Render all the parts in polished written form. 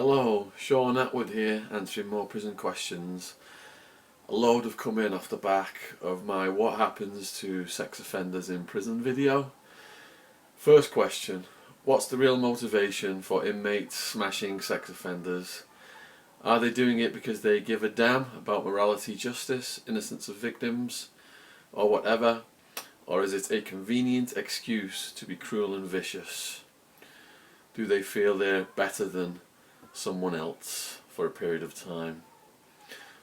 Hello, Sean Atwood here, answering more prison questions. A load have come in off the back of my What Happens to Sex Offenders in Prison video. First question, what's the real motivation for inmates smashing sex offenders? Are they doing it because they give a damn about morality, justice, innocence of victims, or whatever? Or is it a convenient excuse to be cruel and vicious? Do they feel they're better than someone else for a period of time?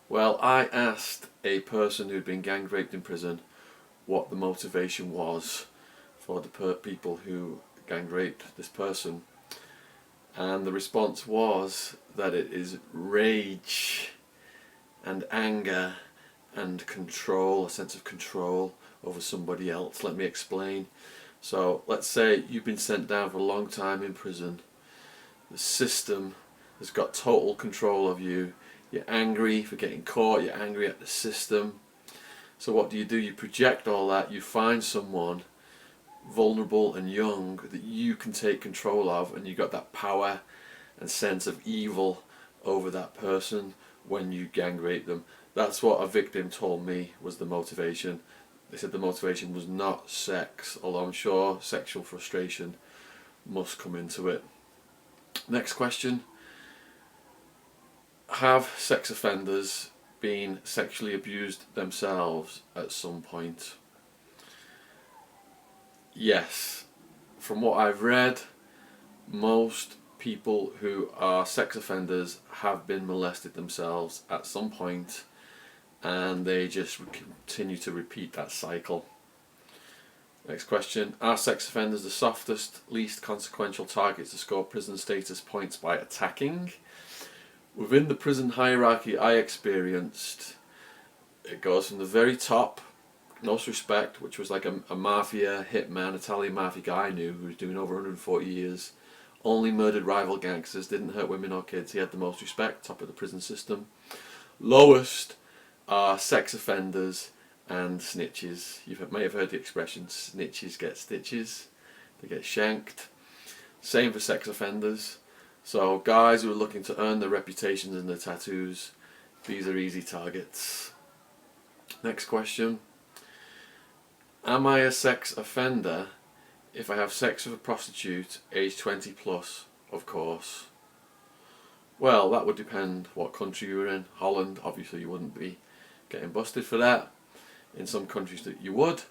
Well, I asked a person who'd been gang raped in prison what the motivation was for the people who gang raped this person, and the response was that it is rage and anger and control, a sense of control over somebody else. Let me explain. So let's say you've been sent down for a long time in prison. The system has got total control of you. You're angry for getting caught, you're angry at the system. So what do? You project all that, you find someone vulnerable and young that you can take control of, and you've got that power and sense of evil over that person when you gang rape them. That's what a victim told me was the motivation. They said the motivation was not sex, although I'm sure sexual frustration must come into it. Next question. Have sex offenders been sexually abused themselves at some point? Yes. From what I've read, most people who are sex offenders have been molested themselves at some point, and they just continue to repeat that cycle. Next question. Are sex offenders the softest, least consequential targets to score prison status points by attacking? Within the prison hierarchy I experienced, it goes from the very top, most respect, which was like a mafia hitman, Italian mafia guy I knew who was doing over 140 years, only murdered rival gangsters, didn't hurt women or kids. He had the most respect, top of the prison system. Lowest are sex offenders and snitches. You may have heard the expression, snitches get stitches. They get shanked. Same for sex offenders. So guys who are looking to earn their reputations and their tattoos, these are easy targets. Next question. Am I a sex offender if I have sex with a prostitute age 20 plus, of course? Well, that would depend what country you were in. Holland, obviously you wouldn't be getting busted for that. In some countries that you would.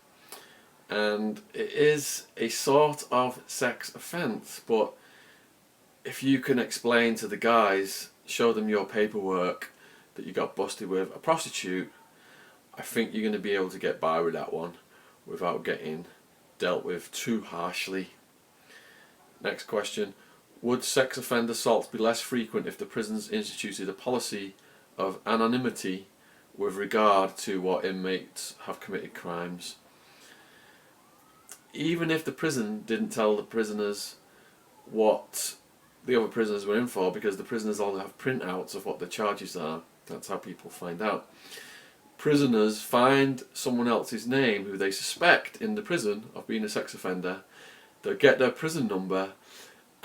And it is a sort of sex offence, but if you can explain to the guys, show them your paperwork that you got busted with a prostitute, I think you're going to be able to get by with that one without getting dealt with too harshly. Next question. Would sex offender assaults be less frequent if the prisons instituted a policy of anonymity with regard to what inmates have committed crimes? Even if the prison didn't tell the prisoners what the other prisoners were in for, because the prisoners all have printouts of what the charges are, that's how people find out. Prisoners find someone else's name who they suspect in the prison of being a sex offender, they'll get their prison number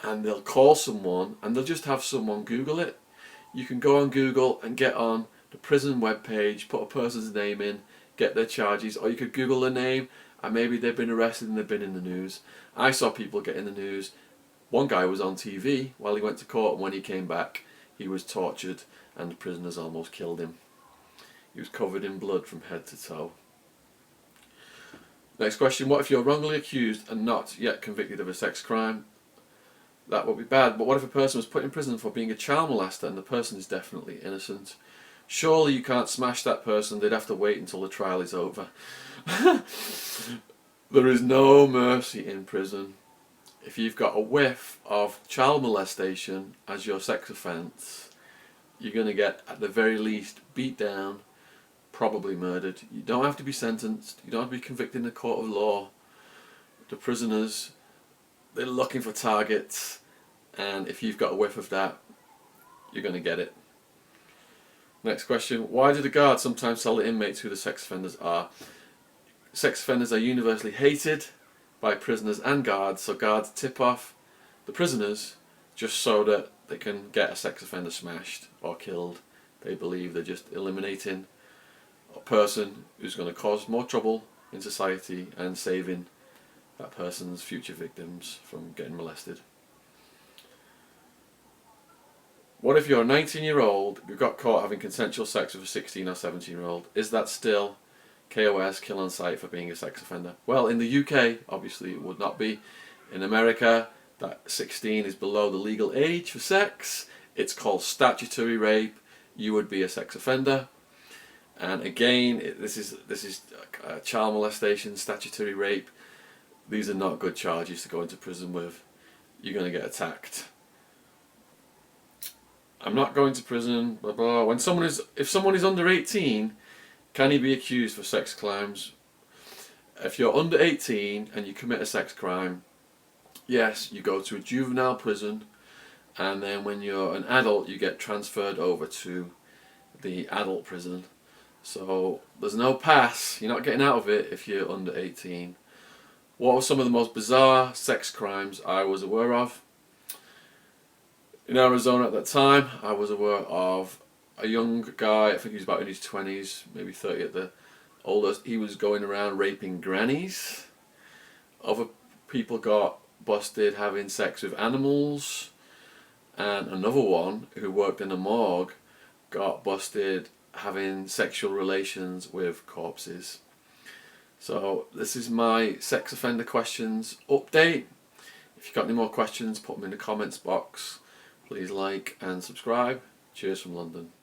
and they'll call someone, and they'll just have someone Google it. You can go on Google and get on the prison webpage, put a person's name in, get their charges, or you could Google their name and maybe they've been arrested and they've been in the news. I saw people get in the news. One guy was on TV while he went to court, and when he came back he was tortured and the prisoners almost killed him. He was covered in blood from head to toe. Next question. What if you're wrongly accused and not yet convicted of a sex crime? That would be bad, but what if a person was put in prison for being a child molester and the person is definitely innocent? Surely you can't smash that person, they'd have to wait until the trial is over. There is no mercy in prison. If you've got a whiff of child molestation as your sex offence, you're going to get, at the very least, beat down, probably murdered. You don't have to be sentenced, you don't have to be convicted in a court of law. The prisoners, they're looking for targets, and if you've got a whiff of that, you're going to get it. Next question. Why do the guards sometimes tell the inmates who the sex offenders are? Sex offenders are universally hated by prisoners and guards, so guards tip off the prisoners just so that they can get a sex offender smashed or killed. They believe they're just eliminating a person who's going to cause more trouble in society and saving that person's future victims from getting molested. What if you're a 19-year-old who got caught having consensual sex with a 16 or 17-year-old? Is that still KOS, kill on sight, for being a sex offender? Well, in the UK, obviously it would not be. In America, that 16 is below the legal age for sex. It's called statutory rape. You would be a sex offender. And again, this is child molestation, statutory rape. These are not good charges to go into prison with. You're going to get attacked. I'm not going to prison, blah blah. If someone is under 18, can he be accused for sex crimes? If you're under 18 and you commit a sex crime, yes, you go to a juvenile prison, and then when you're an adult, you get transferred over to the adult prison. So there's no pass. You're not getting out of it if you're under 18. What were some of the most bizarre sex crimes I was aware of? In Arizona at that time, I was aware of a young guy, I think he was about in his 20s, maybe 30 at the oldest. He was going around raping grannies. Other people got busted having sex with animals. And another one who worked in a morgue got busted having sexual relations with corpses. So this is my sex offender questions update. If you've got any more questions, put them in the comments box. Please like and subscribe. Cheers from London.